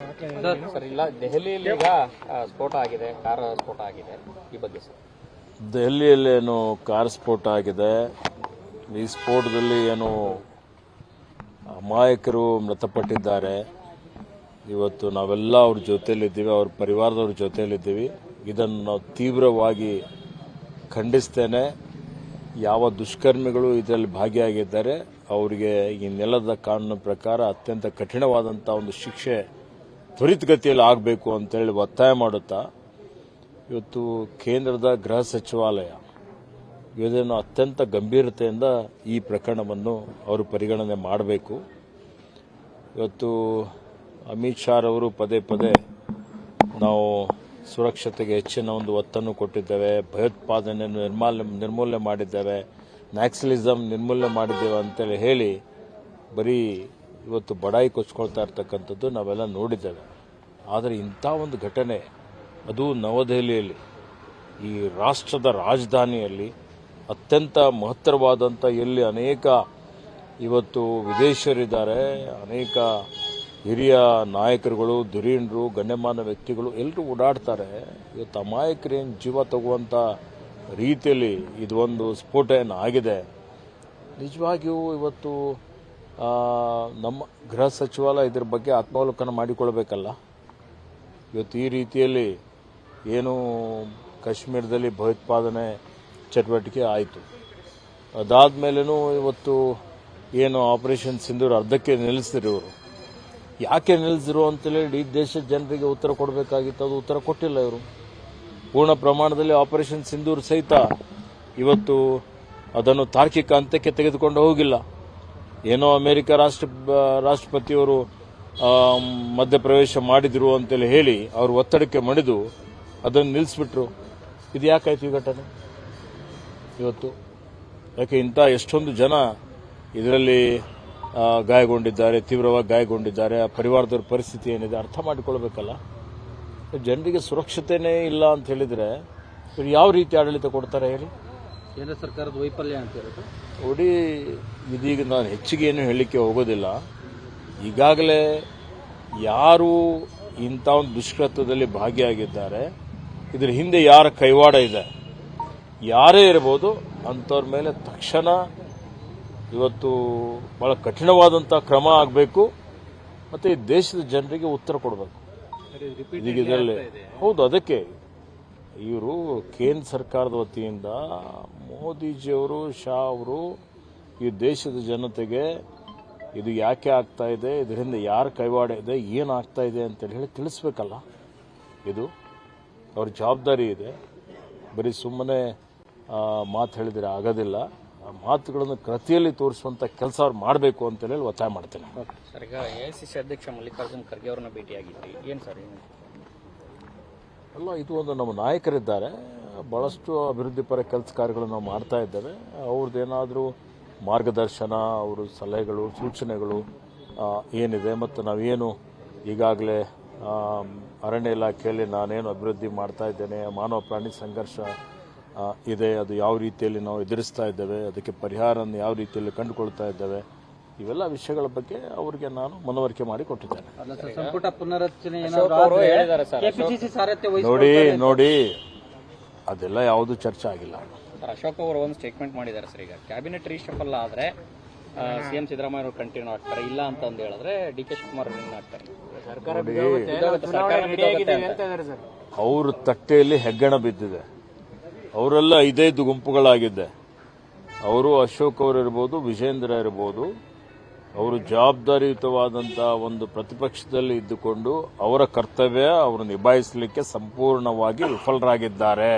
Sir ಇಲ್ಲ ದೆಹಲಿಯಲ್ಲಿ ಈಗ ಸ್ಫೋಟ ಆಗಿದೆ, ಕಾರ್ ಸ್ಫೋಟ ಆಗಿದೆ, ಈ ಬಗ್ಗೆ ಸರ್. ದೆಹಲಿಯಲ್ಲೇನು ಕಾರ್ ಸ್ಫೋಟ ಆಗಿದೆ. ಈ ಸ್ಫೋಟದಲ್ಲಿ ಏನು ಅಮಾಯಕರು ಮೃತಪಟ್ಟಿದ್ದಾರೆ. ಇವತ್ತು ನಾವೆಲ್ಲ ಅವ್ರ ಜೊತೆಯಲ್ಲಿದ್ದೀವಿ, ಅವ್ರ ಪರಿವಾರದವ್ರ ಜೊತೆಯಲ್ಲಿದ್ದೀವಿ. ಇದನ್ನು ನಾವು ತೀವ್ರವಾಗಿ ಖಂಡಿಸ್ತೇನೆ. ಯಾವ ದುಷ್ಕರ್ಮಿಗಳು ಇದರಲ್ಲಿ ಭಾಗಿಯಾಗಿದ್ದಾರೆ ಅವರಿಗೆ ಈ ನೆಲದ ಕಾನೂನಿನ ಪ್ರಕಾರ ಅತ್ಯಂತ ಕಠಿಣವಾದಂಥ ಒಂದು ಶಿಕ್ಷೆ ತ್ವರಿತಗತಿಯಲ್ಲಿ ಆಗಬೇಕು ಅಂತೇಳಿ ಒತ್ತಾಯ ಮಾಡುತ್ತಾ ಇವತ್ತು ಕೇಂದ್ರದ ಗೃಹ ಸಚಿವಾಲಯ ಇದನ್ನು ಅತ್ಯಂತ ಗಂಭೀರತೆಯಿಂದ ಈ ಪ್ರಕರಣವನ್ನು ಅವರು ಪರಿಗಣನೆ ಮಾಡಬೇಕು. ಇವತ್ತು ಅಮಿತ್ ಶಾ ಅವರು ಪದೇ ಪದೇ ನಾವು ಸುರಕ್ಷತೆಗೆ ಹೆಚ್ಚಿನ ಒಂದು ಒತ್ತನ್ನು ಕೊಟ್ಟಿದ್ದೇವೆ, ಭಯೋತ್ಪಾದನೆಯನ್ನು ನಿರ್ಮೂಲನೆ ಮಾಡಿದ್ದೇವೆ, ನ್ಯಾಕ್ಸಲಿಸಮ್ ನಿರ್ಮೂಲನೆ ಮಾಡಿದ್ದೇವೆ ಅಂತೇಳಿ ಹೇಳಿ ಬರೀ ಇವತ್ತು ಬಡಾಯಿ ಕೊಚ್ಕೊಳ್ತಾ ಇರ್ತಕ್ಕಂಥದ್ದು ನಾವೆಲ್ಲ ನೋಡಿದ್ದೇವೆ. ಆದರೆ ಇಂಥ ಒಂದು ಘಟನೆ ಅದು ನವದೆಹಲಿಯಲ್ಲಿ, ಈ ರಾಷ್ಟ್ರದ ರಾಜಧಾನಿಯಲ್ಲಿ ಅತ್ಯಂತ ಮಹತ್ತರವಾದಂಥ, ಎಲ್ಲಿ ಅನೇಕ ಇವತ್ತು ವಿದೇಶಿಯರಿದ್ದಾರೆ, ಅನೇಕ ಹಿರಿಯ ನಾಯಕರುಗಳು, ಧುರೀಣರು, ಗಣ್ಯಮಾನ್ಯ ವ್ಯಕ್ತಿಗಳು ಎಲ್ಲರೂ ಓಡಾಡ್ತಾರೆ. ಇವತ್ತು ಅಮಾಯಕರೇನು ಜೀವ ತಗುವಂಥ ರೀತಿಯಲ್ಲಿ ಇದೊಂದು ಸ್ಫೋಟ ಏನು ಆಗಿದೆ. ನಿಜವಾಗಿಯೂ ಇವತ್ತು ನಮ್ಮ ಗೃಹ ಸಚಿವಾಲಯ ಇದರ ಬಗ್ಗೆ ಆತ್ಮಾವಲೋಕನ ಮಾಡಿಕೊಳ್ಬೇಕಲ್ಲ. ಇವತ್ತು ಈ ರೀತಿಯಲ್ಲಿ ಏನು ಕಾಶ್ಮೀರದಲ್ಲಿ ಭಯೋತ್ಪಾದನೆ ಚಟುವಟಿಕೆ ಆಯಿತು, ಅದಾದ ಮೇಲೂ ಇವತ್ತು ಏನು ಆಪರೇಷನ್ ಸಿಂಧೂರ್ ಅರ್ಧಕ್ಕೆ ನಿಲ್ಲಿಸಿದ್ರು. ಇವರು ಯಾಕೆ ನಿಲ್ಲಿಸಿದ್ರು ಅಂತೇಳಿ ಈ ದೇಶದ ಜನರಿಗೆ ಉತ್ತರ ಕೊಡಬೇಕಾಗಿತ್ತು, ಅದು ಉತ್ತರ ಕೊಟ್ಟಿಲ್ಲ. ಇವರು ಪೂರ್ಣ ಪ್ರಮಾಣದಲ್ಲಿ ಆಪರೇಷನ್ ಸಿಂಧೂರ್ ಸಹಿತ ಇವತ್ತು ಅದನ್ನು ತಾರ್ಕಿಕ ಅಂತ್ಯಕ್ಕೆ ತೆಗೆದುಕೊಂಡು ಹೋಗಿಲ್ಲ. ಏನೋ ಅಮೆರಿಕ ರಾಷ್ಟ್ರಪತಿಯವರು ಮಧ್ಯಪ್ರವೇಶ ಮಾಡಿದ್ರು ಅಂತೇಳಿ ಹೇಳಿ ಅವರು ಒತ್ತಡಕ್ಕೆ ಮಣಿದು ಅದನ್ನು ನಿಲ್ಲಿಸ್ಬಿಟ್ರು. ಇದು ಯಾಕಾಯ್ತು ಈ ಘಟನೆ ಇವತ್ತು? ಯಾಕೆ ಇಂಥ ಎಷ್ಟೊಂದು ಜನ ಇದರಲ್ಲಿ ಗಾಯಗೊಂಡಿದ್ದಾರೆ, ತೀವ್ರವಾಗಿ ಗಾಯಗೊಂಡಿದ್ದಾರೆ. ಆ ಪರಿವಾರದವ್ರ ಪರಿಸ್ಥಿತಿ ಏನಿದೆ ಅರ್ಥ ಮಾಡಿಕೊಳ್ಬೇಕಲ್ಲ. ಜನರಿಗೆ ಸುರಕ್ಷತೆನೇ ಇಲ್ಲ ಅಂತ ಹೇಳಿದ್ರೆ ಇವರು ಯಾವ ರೀತಿ ಆಡಳಿತ ಕೊಡ್ತಾರೆ ಹೇಳಿ? ಕೇಂದ್ರ ಸರ್ಕಾರದ ವೈಫಲ್ಯ ಅಂತ ಹೇಳೋದು ನೋಡಿ. ಇದೀಗ ನಾನು ಹೆಚ್ಚಿಗೆ ಏನು ಹೇಳಲಿಕ್ಕೆ ಹೋಗೋದಿಲ್ಲ. ಈಗಾಗಲೇ ಯಾರು ಇಂಥ ಒಂದು ದುಷ್ಕೃತ್ಯದಲ್ಲಿ ಭಾಗಿಯಾಗಿದ್ದಾರೆ, ಇದರ ಹಿಂದೆ ಯಾರ ಕೈವಾಡ ಇದೆ, ಯಾರೇ ಇರಬಹುದು, ಅಂಥವ್ರ ಮೇಲೆ ತಕ್ಷಣ ಇವತ್ತು ಬಹಳ ಕಠಿಣವಾದಂಥ ಕ್ರಮ ಆಗಬೇಕು. ಮತ್ತು ಈ ದೇಶದ ಜನರಿಗೆ ಉತ್ತರ ಕೊಡಬೇಕು. ಇದರಲ್ಲಿ ಹೌದು, ಅದಕ್ಕೆ ಇವರು ಕೇಂದ್ರ ಸರ್ಕಾರದ ವತಿಯಿಂದ ಮೋದಿಜಿಯವರು, ಶಾ ಅವರು ಈ ದೇಶದ ಜನತೆಗೆ ಇದು ಯಾಕೆ ಆಗ್ತಾ ಇದೆ, ಇದರಿಂದ ಯಾರ ಕೈವಾಡ ಇದೆ, ಏನಾಗ್ತಾ ಇದೆ ಅಂತೇಳಿ ಹೇಳಿ ತಿಳಿಸ್ಬೇಕಲ್ಲ. ಇದು ಅವ್ರ ಜವಾಬ್ದಾರಿ ಇದೆ. ಬರೀ ಸುಮ್ಮನೆ ಮಾತು ಹೇಳಿದರೆ ಆಗೋದಿಲ್ಲ. ಆ ಮಾತುಗಳನ್ನು ಕೃತಿಯಲ್ಲಿ ತೋರಿಸುವಂಥ ಕೆಲಸ ಅವ್ರು ಮಾಡಬೇಕು ಅಂತೇಳಿ ಒತ್ತಾಯ ಮಾಡ್ತೇನೆ. ಸರ್, ಈಗ ಎಐಸಿಸಿ ಅಧ್ಯಕ್ಷ ಮಲ್ಲಿಕಾರ್ಜುನ್ ಖರ್ಗೆ ಅವರನ್ನ ಭೇಟಿಯಾಗಿದ್ರಿ, ಏನು ಸರ್? ಅಲ್ಲ, ಇದು ಒಂದು ನಮ್ಮ ನಾಯಕರಿದ್ದಾರೆ, ಭಾಳಷ್ಟು ಅಭಿವೃದ್ಧಿ ಪರ ಕೆಲಸ ಕಾರ್ಯಗಳನ್ನು ನಾವು ಮಾಡ್ತಾ ಇದ್ದೇವೆ. ಅವ್ರದ್ದೇನಾದರೂ ಮಾರ್ಗದರ್ಶನ, ಅವರು ಸಲಹೆಗಳು, ಸೂಚನೆಗಳು ಏನಿದೆ, ಮತ್ತು ನಾವೇನು ಈಗಾಗಲೇ ಅರಣ್ಯ ಇಲಾಖೆಯಲ್ಲಿ ನಾನೇನು ಅಭಿವೃದ್ಧಿ ಮಾಡ್ತಾ ಇದ್ದೇನೆ, ಮಾನವ ಪ್ರಾಣಿ ಸಂಘರ್ಷ ಇದೆ, ಅದು ಯಾವ ರೀತಿಯಲ್ಲಿ ನಾವು ಎದುರಿಸ್ತಾ ಇದ್ದೇವೆ, ಅದಕ್ಕೆ ಪರಿಹಾರವನ್ನು ಯಾವ ರೀತಿಯಲ್ಲಿ ಕಂಡುಕೊಳ್ತಾ ಇದ್ದೇವೆ, ಇವೆಲ್ಲ ವಿಷಯಗಳ ಬಗ್ಗೆ ಅವರಿಗೆ ನಾನು ಮನವರಿಕೆ ಮಾಡಿ ಕೊಟ್ಟಿದ್ದೇನೆ. ಸಂಪುಟ ಪುನರಚನೆ ನೋಡಿ ಅದೆಲ್ಲ ಯಾವುದು ಚರ್ಚೆ ಆಗಿಲ್ಲ. ಅಶೋಕ್ ಅವರು ಒಂದು ಸ್ಟೇಟ್ಮೆಂಟ್ ಮಾಡಿದ್ದಾರೆ ಸರ್. ಈಗ ಕ್ಯಾಬಿನೆಟ್ ರೀಶಫಲ್ ಆದ್ರೆ ಸಿಎಂ ಸಿದ್ದರಾಮಯ್ಯ ಅವರು ಕಂಟಿನ್ಯೂ ಆಗ್ತಾರೆ, ಇಲ್ಲ ಅಂತ ಹೇಳಿದ್ರೆ ಡಿ.ಕೆ. ಶಿವಕುಮಾರ್ ಆಗ್ತಾರೆ. ಅವ್ರ ತಟ್ಟೆಯಲ್ಲಿ ಹೆಗ್ಗಣ ಬಿದ್ದಿದೆ. ಅವರೆಲ್ಲ 5 ಗುಂಪುಗಳಾಗಿದ್ದೆ. ಅವರು ಅಶೋಕ್ ಅವರು ಇರ್ಬೋದು, ವಿಜೇಂದ್ರ ಇರ್ಬೋದು, ಅವರು ಜವಾಬ್ದಾರಿಯುತವಾದಂಥ ಒಂದು ಪ್ರತಿಪಕ್ಷದಲ್ಲಿ ಇದ್ದುಕೊಂಡು ಅವರ ಕರ್ತವ್ಯ ಅವರು ನಿಭಾಯಿಸಲಿಕ್ಕೆ ಸಂಪೂರ್ಣವಾಗಿ ವಿಫಲರಾಗಿದ್ದಾರೆ.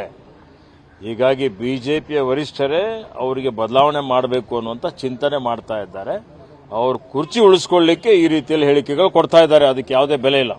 ಹೀಗಾಗಿ ಬಿಜೆಪಿಯ ವರಿಷ್ಠರೇ ಅವರಿಗೆ ಬದಲಾವಣೆ ಮಾಡಬೇಕು ಅನ್ನುವಂಥ ಚಿಂತನೆ ಮಾಡ್ತಾ ಇದ್ದಾರೆ. ಅವರು ಕುರ್ಚಿ ಉಳಿಸ್ಕೊಳ್ಳಿಕ್ಕೆ ಈ ರೀತಿಯಲ್ಲಿ ಹೇಳಿಕೆಗಳು ಕೊಡ್ತಾ ಇದ್ದಾರೆ. ಅದಕ್ಕೆ ಯಾವುದೇ ಬೆಲೆ ಇಲ್ಲ.